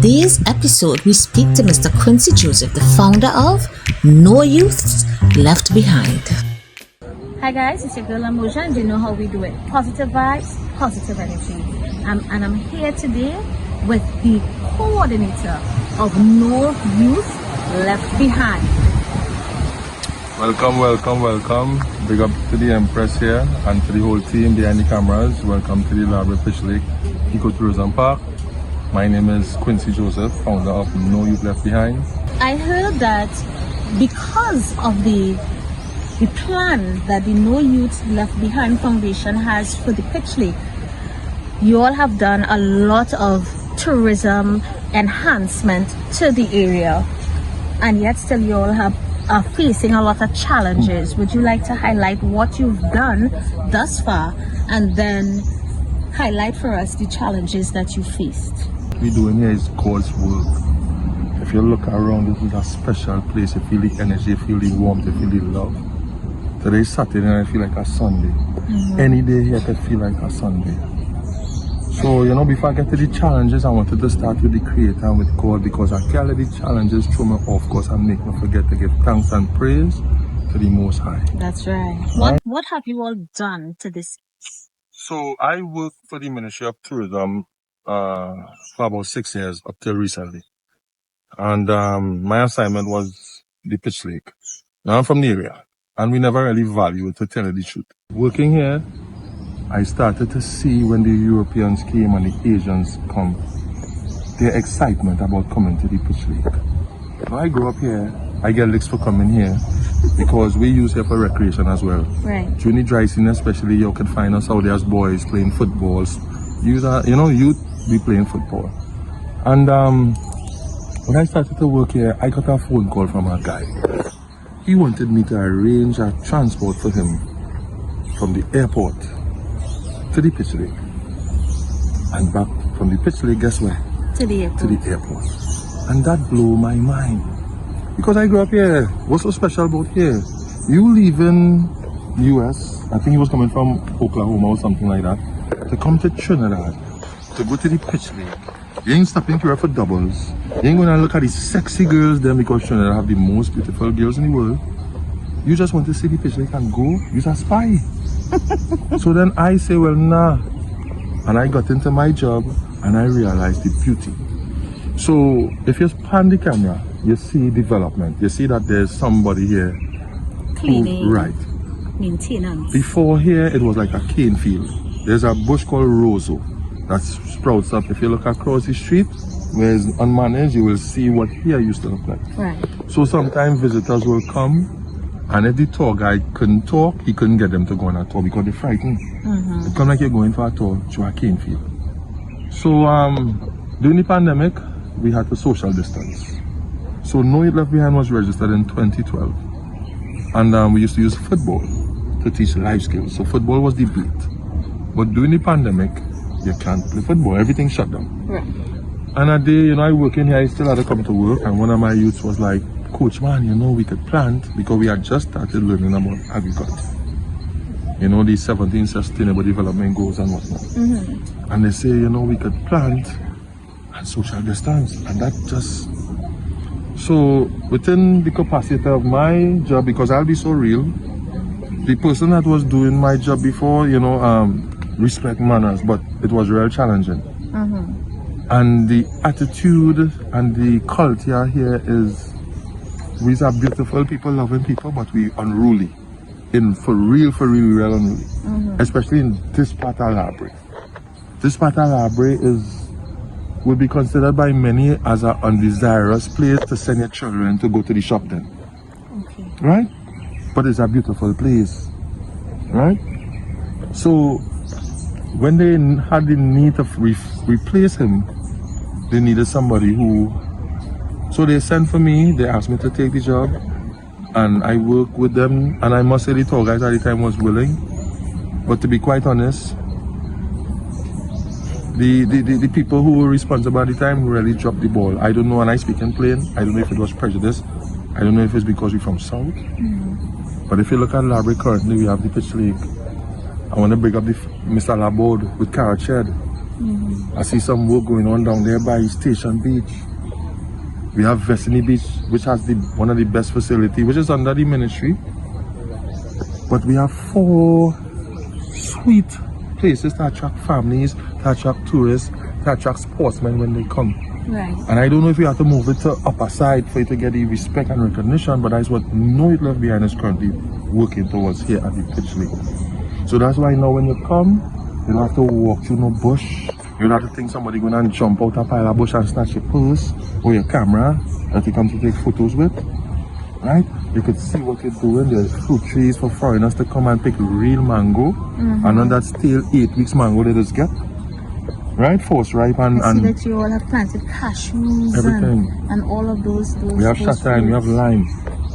today's episode, we speak to Mr. Quincy Joseph, the founder of No Youths Left Behind. Hi guys, it's your girl Moja, and you know how we do it. Positive vibes, positive energy. And I'm here today with the coordinator of No Youth Left Behind. Welcome. Big up to the Empress here and to the whole team behind the cameras. Welcome to the Library Fish Lake Ecotourism Park. My name is Quincy Joseph, founder of No Youth Left Behind. I heard that because of the plan that the No Youth Left Behind Foundation has for the Pitch Lake, you all have done a lot of tourism enhancement to the area, and yet still you all are facing a lot of challenges. Would you like to highlight what you've done thus far and then highlight for us the challenges that you faced? What we're doing here is God's work. If you look around, this is a special place. You feel the energy, you feel the warmth, you feel the love. Today is Saturday and I feel like a Sunday. Any day here could feel like a Sunday. So, before I get to the challenges, I wanted to start with the Creator and with God, because I can't let the challenges throw me off course and make me forget to give thanks and praise to the Most High. That's right. What have you all done to this? So, I worked for the Ministry of Tourism for about 6 years up till recently. And my assignment was the Pitch Lake. Now I'm from the area, and we never really value it, to tell you the truth. Working here, I started to see when the Europeans came and the Asians come, their excitement about coming to the Pitch Lake. Now I grew up here, I get licks for coming here because we use here for recreation as well. Right. During the dry season especially, you can find us out there as boys playing footballs. Youth be playing football. And when I started to work here, I got a phone call from a guy. He wanted me to arrange a transport for him from the airport to the Pitch Lake, and back from the Pitch Lake, guess where? To the airport. To the airport. And that blew my mind, because I grew up here. What's so special about here? You leave in US, I think he was coming from Oklahoma or something like that, to come to Trinidad, to go to the Pitch Lake. You ain't stopping here for doubles. You ain't gonna look at these sexy girls then, because Trinidad have the most beautiful girls in the world. You just want to see the Pitch Lake and go. You're a spy. So then I say, well, nah. And I got into my job and I realized the beauty. So if you pan the camera, you see development. You see that there's somebody here. Cleaning. Right. Maintenance. Before here, it was like a cane field. There's a bush called Roseau that sprouts up. If you look across the street, where it's unmanaged, you will see what here used to look like. Right. So sometimes visitors will come, and if the tour guide couldn't talk, he couldn't get them to go on a tour because they're frightened. It come like you're going for a tour to a cane field. So during the pandemic, we had to social distance. So No Youth Left Behind was registered in 2012. And we used to use football to teach life skills. So football was the beat. But during the pandemic, you can't play football. Everything shut down. Right. And a day, I work in here, I still had to come to work. And one of my youths was like, Coach, man, we could plant, because we had just started learning about agriculture. The 17 Sustainable Development Goals and whatnot. And they say, we could plant and social distance. And that just... So, within the capacity of my job, because I'll be so real, the person that was doing my job before, respect manners, but it was real challenging. And the attitude and the culture here is, we are beautiful people, loving people, but we unruly. For real, unruly. Especially in this part of Library. This part of Library will be considered by many as an undesirous place to send your children to go to the shop then. Okay. Right? But it's a beautiful place. Right? So, when they had the need to replace him, they needed somebody who... So they sent for me, they asked me to take the job, and I worked with them, and I must say the tour guide at the time was willing. But to be quite honest, the people who were responsible at the time really dropped the ball. I don't know, and I speak in plain, I don't know if it was prejudice, I don't know if it's because we're from South. But if you look at Library currently, we have the Pitch Lake. I want to bring up Mr. Laborde with Carrot Shed. I see some work going on down there by Station Beach. We have Vestini Beach, which has one of the best facility, which is under the ministry. But we have 4 sweet places to attract families, to attract tourists, to attract sportsmen when they come. Right. And I don't know if we have to move it to upper side for it to get the respect and recognition, but that's what No Youth Left Behind is currently working towards here at the pitch lake. So that's why now when you come, you don't have to walk through no bush. You don't have to think somebody going to jump out a pile of bush and snatch your purse or your camera that you come to take photos with. Right? You could see what you're doing. There's fruit trees for foreigners to come and pick real mango. And on that stale 8 weeks mango they just get. Right? Force ripe and I see that you all have planted cashews everything. and all of those. We have shata, we have lime.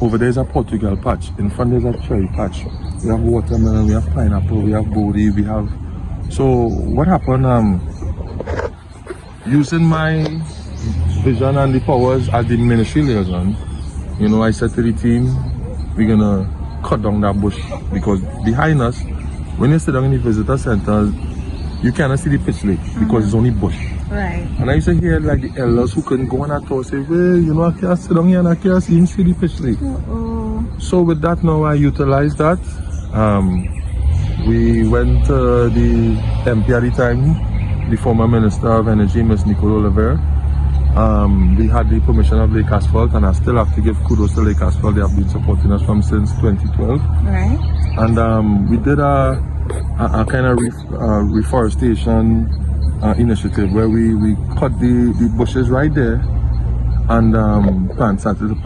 Over there's a Portugal patch. In front there's a cherry patch. We have watermelon, we have pineapple, we have bodi, we have. So what happened? Using my vision and the powers as the ministry liaison, you know, I said to the team, we're gonna cut down that bush because behind us, when you sit down in the visitor center, you cannot see the pitch lake because it's only bush. Right. And I used to hear like the elders who couldn't go on at all say, well, you know, I can't sit down here and I can't see the pitch lake. So with that now I utilized that. We went to the MP at the time, the former Minister of Energy, Ms. Nicole Oliver. We had the permission of Lake Asphalt, and I still have to give kudos to Lake Asphalt. They have been supporting us from since 2012. Right. And we did a kind of reforestation initiative where we cut the bushes right there and plants started to plant.